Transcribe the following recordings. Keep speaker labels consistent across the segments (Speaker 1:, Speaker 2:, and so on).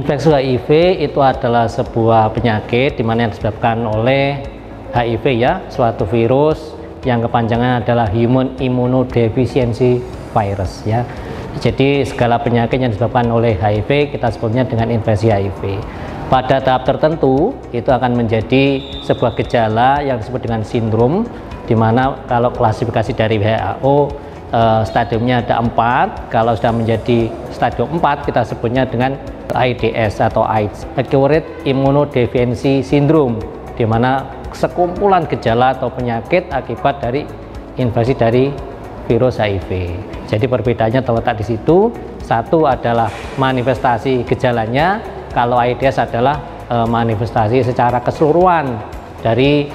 Speaker 1: Infeksi HIV itu adalah sebuah penyakit di mana yang disebabkan oleh HIV ya, suatu virus yang kepanjangan adalah Human Immunodeficiency Virus ya. Jadi segala penyakit yang disebabkan oleh HIV kita sebutnya dengan infeksi HIV. Pada tahap tertentu itu akan menjadi sebuah gejala yang disebut dengan sindrom, di mana kalau klasifikasi dari WHO stadiumnya ada 4. Kalau sudah menjadi stadium 4 kita sebutnya dengan AIDS atau AIDS, Acquired Immunodeficiency Syndrome, di mana sekumpulan gejala atau penyakit akibat dari infeksi dari virus HIV. Jadi perbedaannya terletak di situ. Satu adalah manifestasi gejalanya, kalau AIDS adalah manifestasi secara keseluruhan dari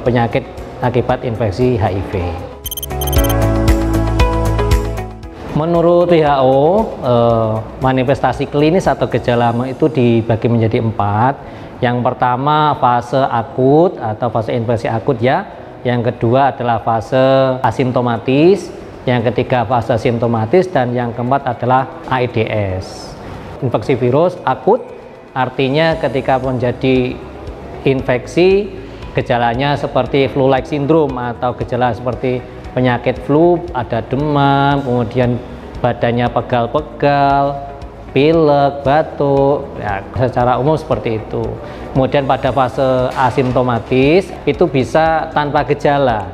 Speaker 1: penyakit akibat infeksi HIV. Menurut WHO, manifestasi klinis atau gejala itu dibagi menjadi 4. Yang pertama fase akut atau fase infeksi akut ya. Yang kedua adalah fase asimptomatis. Yang ketiga fase simptomatis, dan yang keempat adalah AIDS. Infeksi virus akut artinya ketika menjadi infeksi, gejalanya seperti flu-like syndrome atau gejala seperti penyakit flu, ada demam, kemudian badannya pegal-pegal, pilek, batuk, ya, secara umum seperti itu. Kemudian pada fase asimptomatis itu bisa tanpa gejala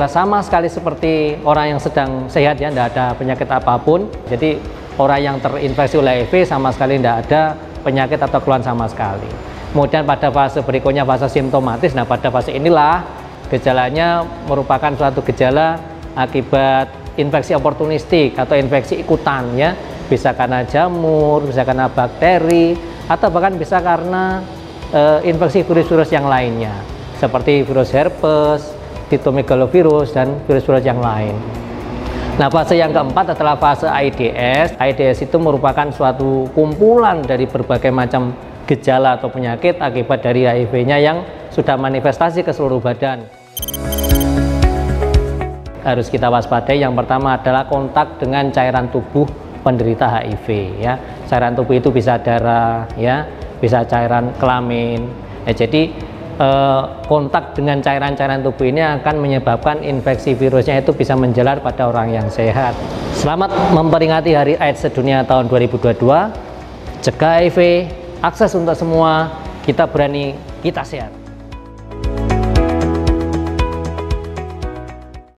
Speaker 1: sama sekali seperti orang yang sedang sehat ya, tidak ada penyakit apapun. Jadi orang yang terinfeksi oleh HIV sama sekali tidak ada penyakit atau keluhan sama sekali. Kemudian pada fase berikutnya fase simptomatis. Nah, pada fase inilah gejalanya merupakan suatu gejala akibat infeksi oportunistik atau infeksi ikutan ya, bisa karena jamur, bisa karena bakteri, atau bahkan bisa karena infeksi virus-virus yang lainnya seperti virus herpes, cytomegalovirus, dan virus-virus yang lain. Nah, fase yang keempat adalah fase AIDS. AIDS itu merupakan suatu kumpulan dari berbagai macam gejala atau penyakit akibat dari HIV-nya yang sudah manifestasi ke seluruh badan. Harus kita waspadai, yang pertama adalah kontak dengan cairan tubuh penderita HIV ya. Cairan tubuh itu bisa darah ya, bisa cairan kelamin. Jadi kontak dengan cairan-cairan tubuh ini akan menyebabkan infeksi virusnya itu bisa menjalar pada orang yang sehat. Selamat memperingati Hari AIDS Sedunia tahun 2022. Cegah HIV, akses untuk semua, kita berani, kita sehat.